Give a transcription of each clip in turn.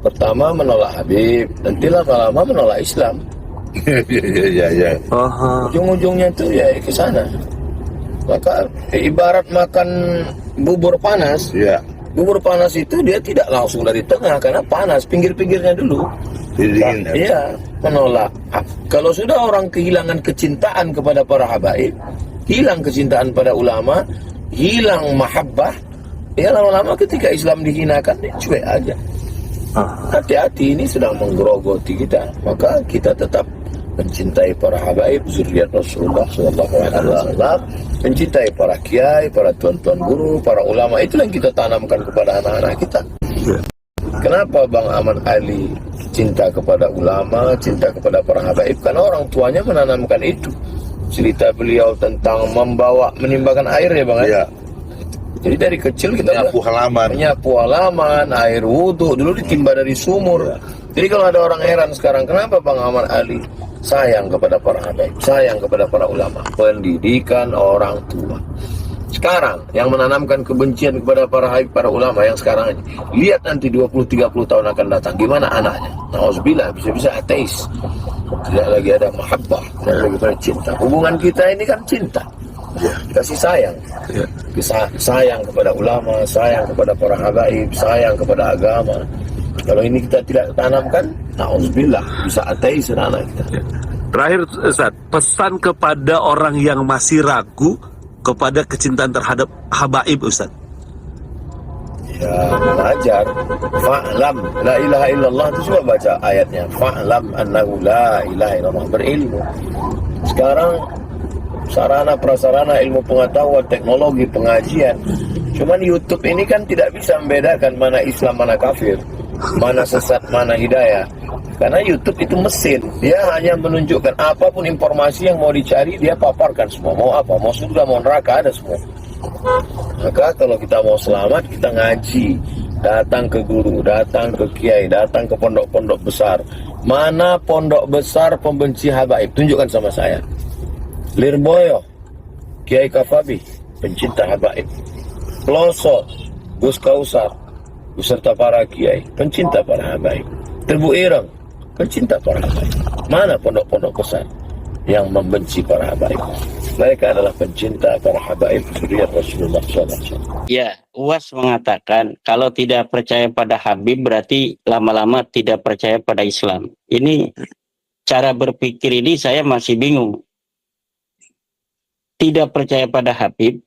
Pertama menolak Habib, nanti lama-lama menolak Islam. Ya. Ujung-ujungnya itu ya ke sana. Maka ibarat makan bubur panas. Ya. Bubur panas itu dia tidak langsung dari tengah karena panas, pinggir-pinggirnya dulu. Dingin. Iya, menolak. Kalau sudah orang kehilangan kecintaan kepada para habaib, hilang kecintaan pada ulama, hilang mahabbah, ya lama-lama ketika Islam dihinakan, dia cuek aja. Hati-hati, ini sedang menggerogoti kita. Maka kita tetap mencintai para habaib, zuriat Rasulullah SAW, mencintai para kiai, para tuan-tuan guru, para ulama. Itulah yang kita tanamkan kepada anak-anak kita. Kenapa Bang Ahmad Ali cinta kepada ulama, cinta kepada para habaib? Karena orang tuanya menanamkan itu. Cerita beliau tentang menimbakan air ya Bang. Ya. Jadi dari kecil kita menyapu halaman, air wudhu dulu ditimba dari sumur. Jadi kalau ada orang heran sekarang, kenapa Bang Ahmad Ali sayang kepada para habaib, sayang kepada para ulama? Pendidikan orang tua. Sekarang yang menanamkan kebencian kepada para habaib, para ulama yang sekarang ini, lihat nanti 20-30 tahun akan datang, gimana anaknya? Na'udzubillah, bisa-bisa ateis. Tidak lagi ada mahabbah, tidak lagi ada cinta. Hubungan kita ini kan cinta. Kasih sayang. Sayang kepada ulama, sayang kepada para habaib, sayang kepada agama. Kalau ini kita tidak tanamkan, na'udzubillah, bisa ateis anak kita. Terakhir Ustaz, pesan kepada orang yang masih ragu kepada kecintaan terhadap habaib Ustaz. Ya, mengajar. Fa'lam la ilaha illallah, itu coba baca ayatnya. Fa'lam annahu la ilaha illallah, berilmu. Sekarang sarana prasarana ilmu pengetahuan, teknologi, pengajian. Cuman YouTube ini kan tidak bisa membedakan mana Islam, mana kafir, mana sesat, mana hidayah. Karena YouTube itu mesin, dia hanya menunjukkan apapun informasi yang mau dicari, dia paparkan semua. Mau apa, mau surga, mau neraka, ada semua. Maka kalau kita mau selamat, kita ngaji, datang ke guru, datang ke kiai, datang ke pondok-pondok besar. Mana pondok besar pembenci habaib? Tunjukkan sama saya. Lirboyo, Kiai Kafabi, pencinta habaib. Pelosok, Gus Kausar, beserta para kiai, pencinta para habaib. Tebu Ireng, pencinta para habaib. Mana pondok-pondok besar yang membenci para habaib? Mereka adalah pencinta para habaib zuriat Rasulullah SAW. Ya, UAS mengatakan kalau tidak percaya pada Habib berarti lama-lama tidak percaya pada Islam. Ini cara berpikir ini saya masih bingung. Tidak percaya pada Habib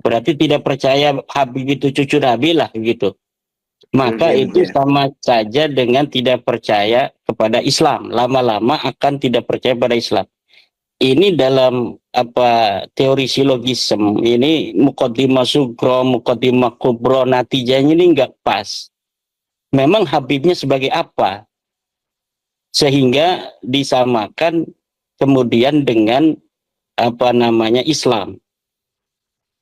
berarti tidak percaya Habib itu cucu Nabi lah gitu. Maka itu sama saja dengan tidak percaya kepada Islam. Lama-lama akan tidak percaya pada Islam. Ini dalam teori silogisme ini muqaddimah sugro, muqaddimah kubro, natijahnya ini nggak pas. Memang Habibnya sebagai apa? Sehingga disamakan kemudian dengan Islam.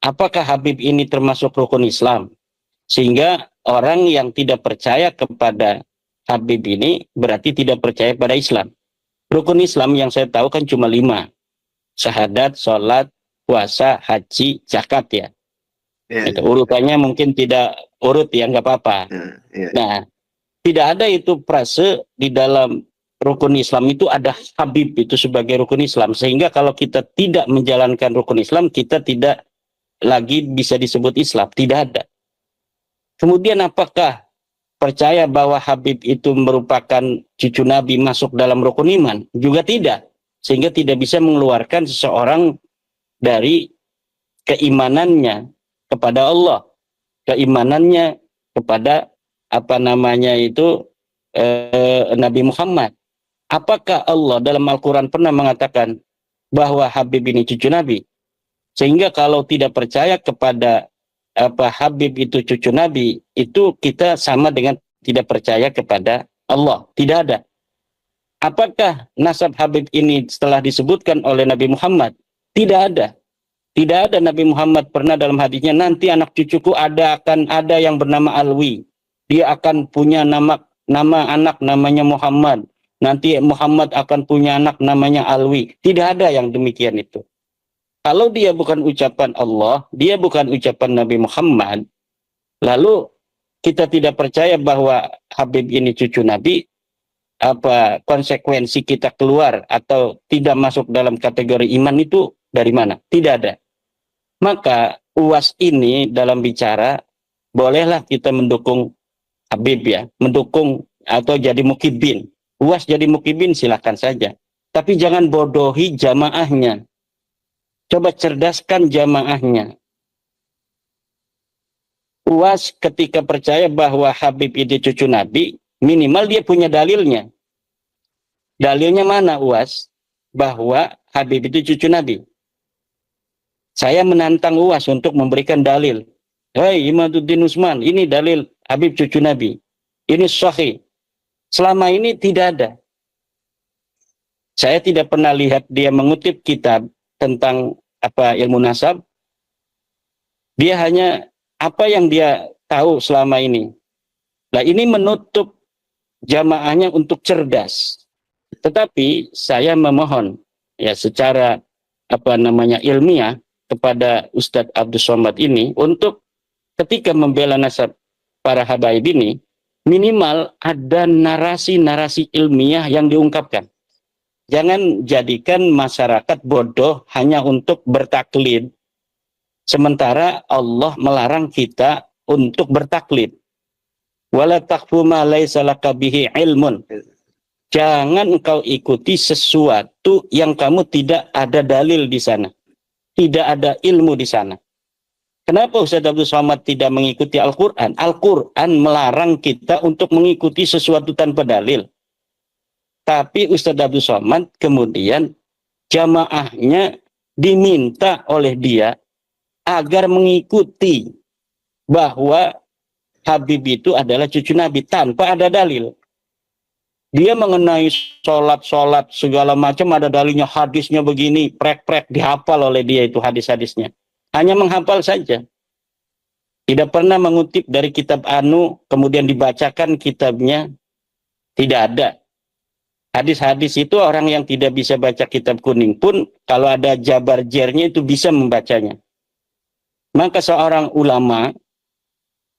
Apakah Habib ini termasuk rukun Islam? Sehingga orang yang tidak percaya kepada Habib ini berarti tidak percaya pada Islam. Rukun Islam yang saya tahu kan cuma 5. Syahadat, sholat, puasa, haji, zakat ya. Itu urutannya mungkin tidak urut ya, nggak apa-apa. Nah, tidak ada itu frase di dalam rukun Islam itu ada Habib itu sebagai rukun Islam. Sehingga kalau kita tidak menjalankan rukun Islam, kita tidak lagi bisa disebut Islam. Tidak ada. Kemudian apakah percaya bahwa Habib itu merupakan cucu Nabi masuk dalam rukun iman? Juga tidak. Sehingga tidak bisa mengeluarkan seseorang dari keimanannya kepada Allah. Keimanannya kepada Nabi Muhammad. Apakah Allah dalam Al-Quran pernah mengatakan bahwa Habib ini cucu Nabi? Sehingga kalau tidak percaya kepada Habib itu cucu Nabi, itu kita sama dengan tidak percaya kepada Allah. Tidak ada. Apakah nasab Habib ini setelah disebutkan oleh Nabi Muhammad? Tidak ada. Tidak ada Nabi Muhammad pernah dalam hadisnya, nanti anak cucuku akan ada yang bernama Alwi. Dia akan punya nama anak namanya Muhammad. Nanti Muhammad akan punya anak namanya Alwi. Tidak ada yang demikian itu. Kalau dia bukan ucapan Allah, dia bukan ucapan Nabi Muhammad, lalu kita tidak percaya bahwa Habib ini cucu Nabi, apa konsekuensi kita keluar atau tidak masuk dalam kategori iman itu dari mana? Tidak ada. Maka UAS ini dalam bicara, bolehlah kita mendukung Habib ya, mendukung atau jadi mukibin. UAS jadi mukibin silahkan saja. Tapi jangan bodohi jamaahnya. Coba cerdaskan jamaahnya. UAS ketika percaya bahwa Habib itu cucu Nabi, minimal dia punya dalilnya. Dalilnya mana UAS? Bahwa Habib itu cucu Nabi. Saya menantang UAS untuk memberikan dalil. Hei Imaduddin Usman, ini dalil Habib cucu Nabi. Ini sahih. Selama ini tidak ada. Saya tidak pernah lihat dia mengutip kitab tentang apa ilmu nasab. Dia hanya apa yang dia tahu selama ini. Nah, ini menutup jamaahnya untuk cerdas. Tetapi saya memohon ya secara ilmiah kepada Ustadz Abdus Somad ini untuk ketika membela nasab para habaib ini minimal ada narasi-narasi ilmiah yang diungkapkan. Jangan jadikan masyarakat bodoh hanya untuk bertaklid. Sementara Allah melarang kita untuk bertaklid. Wala taqfu ma laisa laka bihi ilmun. Jangan engkau ikuti sesuatu yang kamu tidak ada dalil di sana. Tidak ada ilmu di sana. Kenapa Ustaz Abdul Somad tidak mengikuti Al-Quran? Al-Quran melarang kita untuk mengikuti sesuatu tanpa dalil. Tapi Ustaz Abdul Somad kemudian jamaahnya diminta oleh dia agar mengikuti bahwa Habib itu adalah cucu Nabi tanpa ada dalil. Dia mengenai sholat segala macam ada dalilnya, hadisnya begini, prek-prek dihafal oleh dia itu hadis-hadisnya. Hanya menghafal saja. Tidak pernah mengutip dari kitab Anu, kemudian dibacakan kitabnya. Tidak ada. Hadis-hadis itu orang yang tidak bisa baca kitab kuning pun, kalau ada jabar jernya itu bisa membacanya. Maka seorang ulama,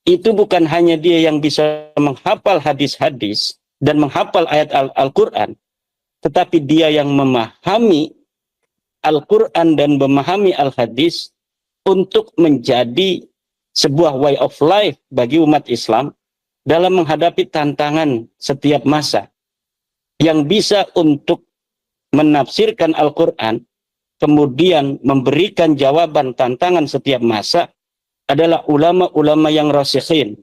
itu bukan hanya dia yang bisa menghafal hadis-hadis, dan menghafal ayat Al-Quran, tetapi dia yang memahami Al-Quran dan memahami Al-Hadis untuk menjadi sebuah way of life bagi umat Islam dalam menghadapi tantangan setiap masa, yang bisa untuk menafsirkan Al-Quran kemudian memberikan jawaban tantangan setiap masa adalah ulama-ulama yang rasikhin,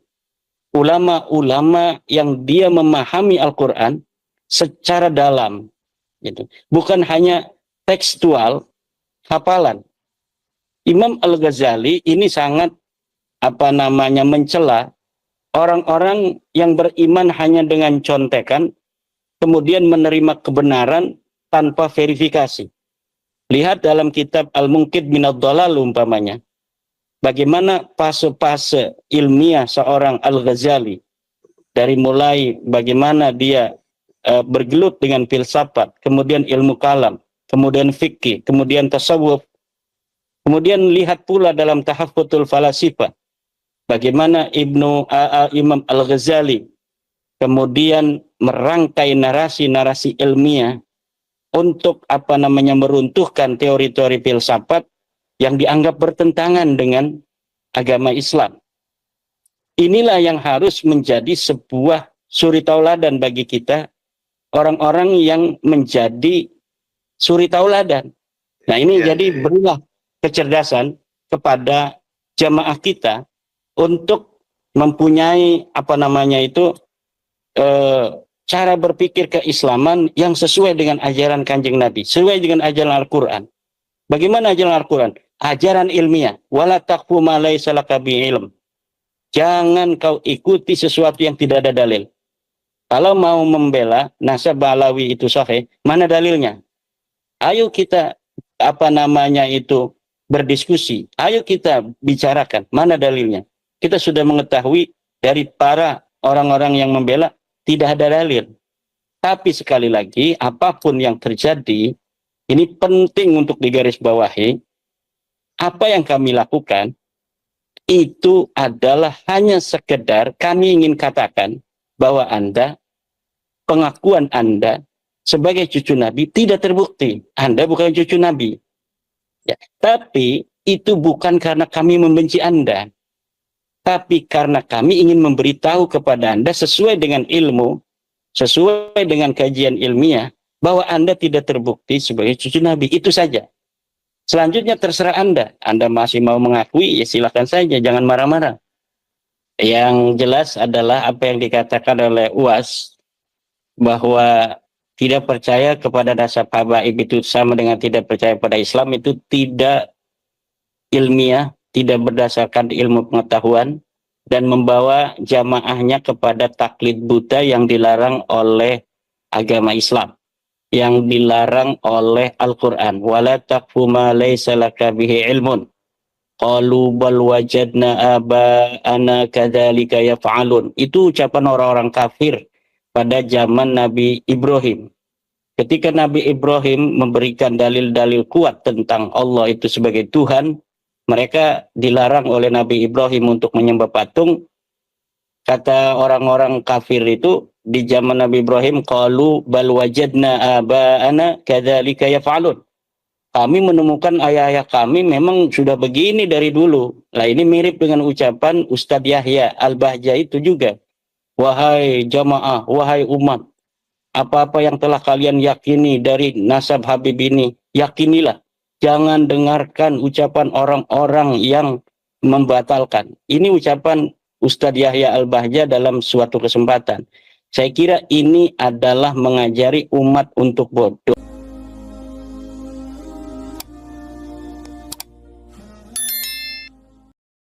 ulama-ulama yang dia memahami Al-Quran secara dalam, gitu. Bukan hanya tekstual hafalan. Imam Al-Ghazali ini sangat mencela orang-orang yang beriman hanya dengan contekan kemudian menerima kebenaran tanpa verifikasi. Lihat dalam kitab Al-Munqidh Minad Dhalal umpamanya, bagaimana fase-fase ilmiah seorang Al-Ghazali, dari mulai bagaimana dia bergelut dengan filsafat, kemudian ilmu kalam, kemudian fikih, kemudian tasawuf, kemudian lihat pula dalam Tahaffutul Falasifah, bagaimana Imam Al-Ghazali kemudian merangkai narasi-narasi ilmiah untuk meruntuhkan teori-teori filsafat yang dianggap bertentangan dengan agama Islam. Inilah yang harus menjadi sebuah suri tauladan bagi kita, orang-orang yang menjadi suri tauladan. Nah ini jadi berilah kecerdasan kepada jamaah kita untuk mempunyai cara berpikir keislaman yang sesuai dengan ajaran Kanjeng Nabi, sesuai dengan ajaran Al-Quran. Bagaimana ajaran Al-Quran? Ajaran ilmiah. Wala taqfu ma laysa laka bihi ilm. Jangan kau ikuti sesuatu yang tidak ada dalil. Kalau mau membela nasab Alawi itu sahih, mana dalilnya? Ayo kita berdiskusi. Ayo kita bicarakan mana dalilnya. Kita sudah mengetahui dari para orang-orang yang membela tidak ada dalil. Tapi sekali lagi, apapun yang terjadi, ini penting untuk digarisbawahi. Apa yang kami lakukan itu adalah hanya sekedar kami ingin katakan bahwa Anda, pengakuan Anda sebagai cucu Nabi tidak terbukti. Anda bukan cucu Nabi. Ya, tapi itu bukan karena kami membenci Anda, tapi karena kami ingin memberitahu kepada Anda sesuai dengan ilmu, sesuai dengan kajian ilmiah, bahwa Anda tidak terbukti sebagai cucu Nabi. Itu saja. Selanjutnya terserah Anda. Anda masih mau mengakui, ya silakan saja, jangan marah-marah. Yang jelas adalah apa yang dikatakan oleh UAS, bahwa tidak percaya kepada nasab habaib itu sama dengan tidak percaya pada Islam, itu tidak ilmiah, tidak berdasarkan ilmu pengetahuan, dan membawa jamaahnya kepada taklid buta yang dilarang oleh agama Islam, yang dilarang oleh Al-Quran. Wala taqfu ma laysa laka bihi ilmun qalu bal wajadna aba'ana kadzalika yaf'alun. Itu ucapan orang-orang kafir pada zaman Nabi Ibrahim. Ketika Nabi Ibrahim memberikan dalil-dalil kuat tentang Allah itu sebagai Tuhan, mereka dilarang oleh Nabi Ibrahim untuk menyembah patung. Kata orang-orang kafir itu di zaman Nabi Ibrahim, qalu bal wajadna aba'ana kadzalika yaf'alun. Kami menemukan ayah-ayah kami memang sudah begini dari dulu. Lah ini mirip dengan ucapan Ustadz Yahya Al-Bahja itu juga. Wahai jamaah, wahai umat, apa-apa yang telah kalian yakini dari nasab Habib ini, yakinilah. Jangan dengarkan ucapan orang-orang yang membatalkan. Ini ucapan Ustadz Yahya Al-Bahja dalam suatu kesempatan. Saya kira ini adalah mengajari umat untuk bodoh.